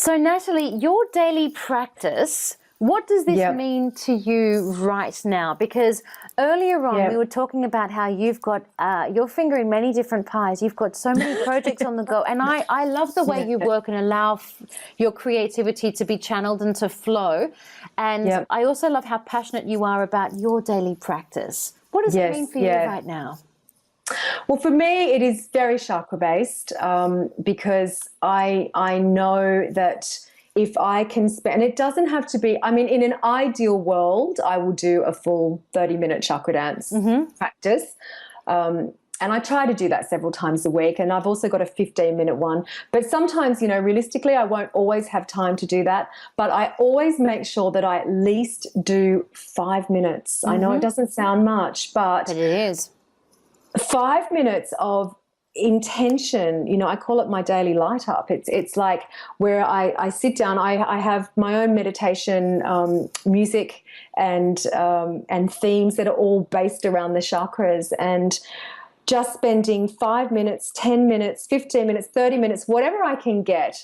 So, Natalie, your daily practice, what does this Yep. mean to you right now? Because earlier on, Yep. we were talking about how you've got your finger in many different pies. You've got so many projects on the go. And I love the way you work and allow your creativity to be channeled and to flow. And Yep. I also love how passionate you are about your daily practice. What does it mean for you right now? Well, for me, it is very chakra based because I know that if I can spend, and it doesn't have to be, I mean, in an ideal world, I will do a full 30-minute chakra dance practice. And I try to do that several times a week. And I've also got a 15-minute one. But sometimes, you know, realistically, I won't always have time to do that. But I always make sure that I at least do 5 minutes. I know it doesn't sound much, but But it is. 5 minutes of intention, you know, I call it my daily light up. It's like where I sit down, I have my own meditation music and themes that are all based around the chakras, and just spending 5 minutes, 10 minutes, 15 minutes, 30 minutes, whatever I can get,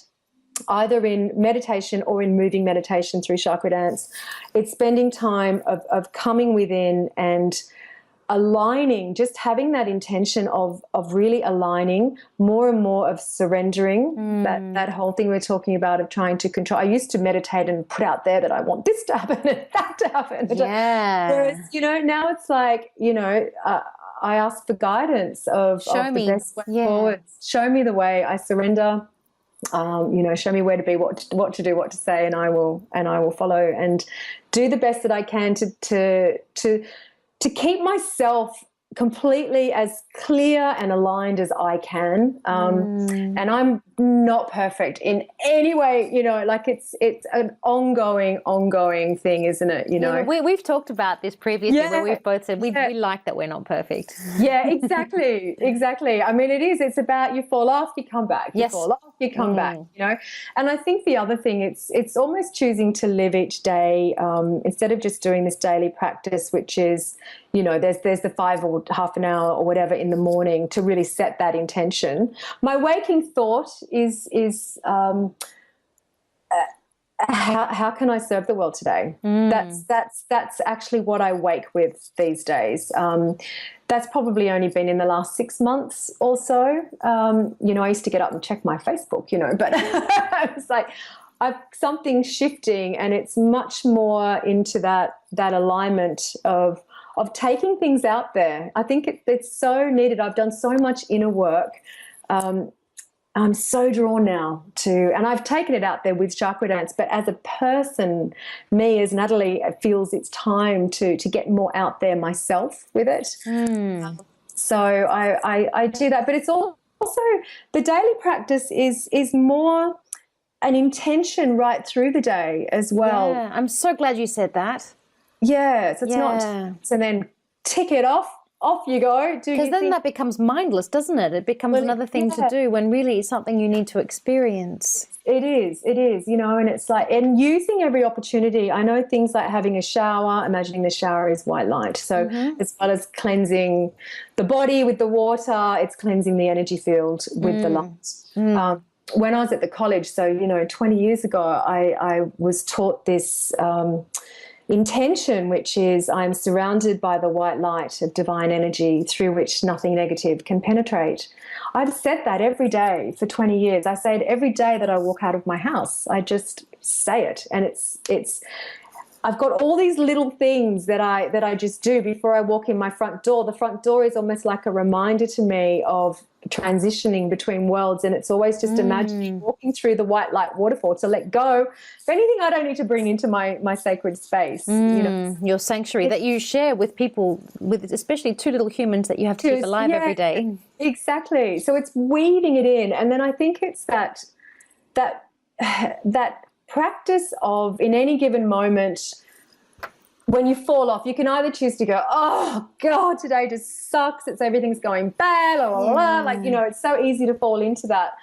either in meditation or in moving meditation through chakra dance. It's spending time of coming within and aligning, just having that intention of really aligning, more and more of surrendering, that whole thing we're talking about of trying to control. I used to meditate and put out there that I want this to happen and that to happen. Yeah. Whereas, you know, now it's like, you know, I ask for guidance of the best way forward. Show me the way. I surrender. You know, show me where to be, what to do, what to say, and I will follow and do the best that I can to keep myself completely as clear and aligned as I can. And I'm not perfect in any way, you know, like it's an ongoing thing, isn't it? You know, we've talked about this previously where we've both said we like that we're not perfect. Yeah, exactly. Exactly. I mean, it's about you fall off, you come back, you fall off, you come back, you know. And I think the other thing, it's almost choosing to live each day instead of just doing this daily practice, which is, you know, there's the 5 or half an hour or whatever in the morning to really set that intention. My waking thought is how can I serve the world today? That's actually what I wake with these days. That's probably only been in the last 6 months or so. You know, I used to get up and check my Facebook, you know, but I was like, something's shifting, and it's much more into that alignment of taking things out there. I think it's so needed. I've done so much inner work. I'm so drawn now to, and I've taken it out there with chakra dance, but as a person, me as Natalie, it feels it's time to get more out there myself with it. So I do that, but it's also the daily practice is more an intention right through the day as well. Yeah, I'm so glad you said that. Yeah, so it's not, so then tick it off you go. Because then that becomes mindless, doesn't it? It becomes another thing to do when really it's something you need to experience. It is, you know, and it's like, and using every opportunity. I know things like having a shower, imagining the shower is white light. So as well as cleansing the body with the water, it's cleansing the energy field with the light. When I was at the college, so, you know, 20 years ago, I was taught this intention, which is I'm surrounded by the white light of divine energy through which nothing negative can penetrate. I've said that every day for 20 years. I say it every day that I walk out of my house. I just say it, and it's I've got all these little things that I just do before I walk in my front door. The front door is almost like a reminder to me of transitioning between worlds, and it's always just imagining walking through the white light waterfall to let go of anything I don't need to bring into my sacred space. You know, your sanctuary that you share with people, with especially 2 little humans that you have to keep alive every day. Exactly. So it's weaving it in, and then I think it's that practice of, in any given moment, when you fall off, you can either choose to go, oh God, today just sucks, everything's going bad, blah, blah, blah. Like, you know, it's so easy to fall into that.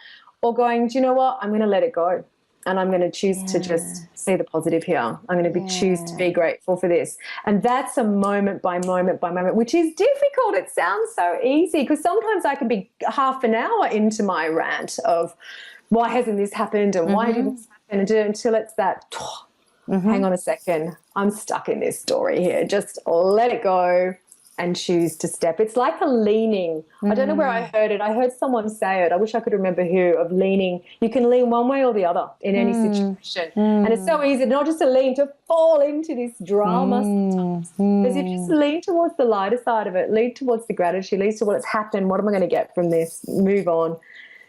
Or going, do you know what, I'm going to let it go, and I'm going to choose to just see the positive here. I'm going to choose to be grateful for this. And that's a moment by moment by moment, which is difficult. It sounds so easy because sometimes I can be half an hour into my rant of why hasn't this happened, and why didn't this happen, and do it until it's that, hang on a second, I'm stuck in this story here. Just let it go and choose to step. It's like a leaning. I don't know where I heard it. I heard someone say it. I wish I could remember who, of leaning. You can lean one way or the other in any situation. And it's so easy not just to lean, to fall into this drama sometimes. Because if you just lean towards the lighter side of it, lean towards the gratitude, lean to what's happened, what am I going to get from this, move on.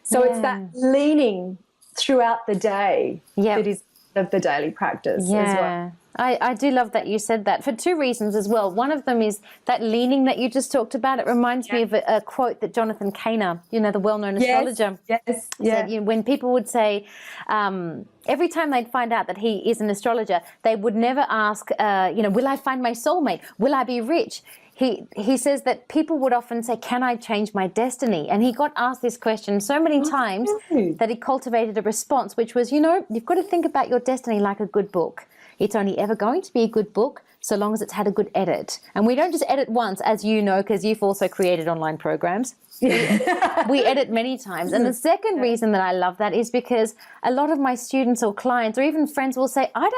So it's that leaning throughout the day that is of the daily practice as well. I do love that you said that for two reasons as well. One of them is that leaning that you just talked about. It reminds me of a quote that Jonathan Cainer, the well-known astrologer, said, when people would say, every time they'd find out that he is an astrologer, they would never ask, will I find my soulmate? Will I be rich? He says that people would often say, can I change my destiny? And he got asked this question so many times that he cultivated a response, which was, you've got to think about your destiny like a good book. It's only ever going to be a good book so long as it's had a good edit. And we don't just edit once, as you know, because you've also created online programs. We edit many times. And the second reason that I love that is because a lot of my students or clients or even friends will say, I'm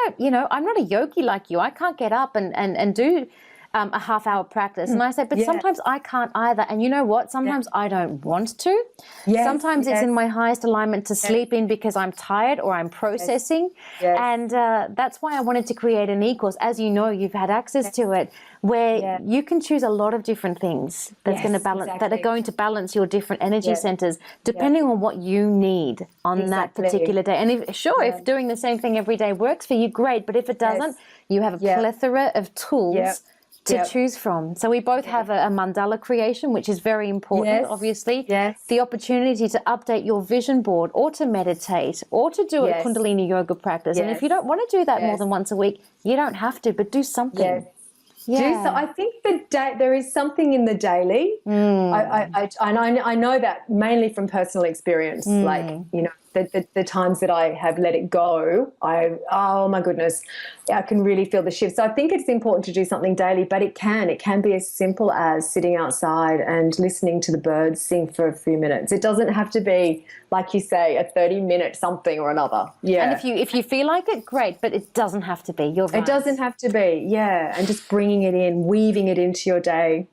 not a yogi like you. I can't get up and do a half-hour practice. And I say, but sometimes I can't either. And you know what? Sometimes I don't want to. Sometimes it's in my highest alignment to sleep in because I'm tired or I'm processing. And that's why I wanted to create an Kikos. As you know, you've had access to it, where you can choose a lot of different things that's going to balance, that are going to balance your different energy centers, depending on what you need on that particular day. And if doing the same thing every day works for you, great. But if it doesn't, you have a plethora of tools to choose from. So we both have a mandala creation, which is very important, obviously. The opportunity to update your vision board or to meditate or to do a Kundalini yoga practice. And if you don't want to do that more than once a week, you don't have to, but do something. So I think there is something in the daily. I know that mainly from personal experience, the times that I have let it go, oh my goodness, I can really feel the shift. So I think it's important to do something daily, but it can be as simple as sitting outside and listening to the birds sing for a few minutes. It doesn't have to be, like you say, a 30-minute something or another. And if you feel like it, great, but it doesn't have to be. You're right. It doesn't have to be, and just bringing it in, weaving it into your day.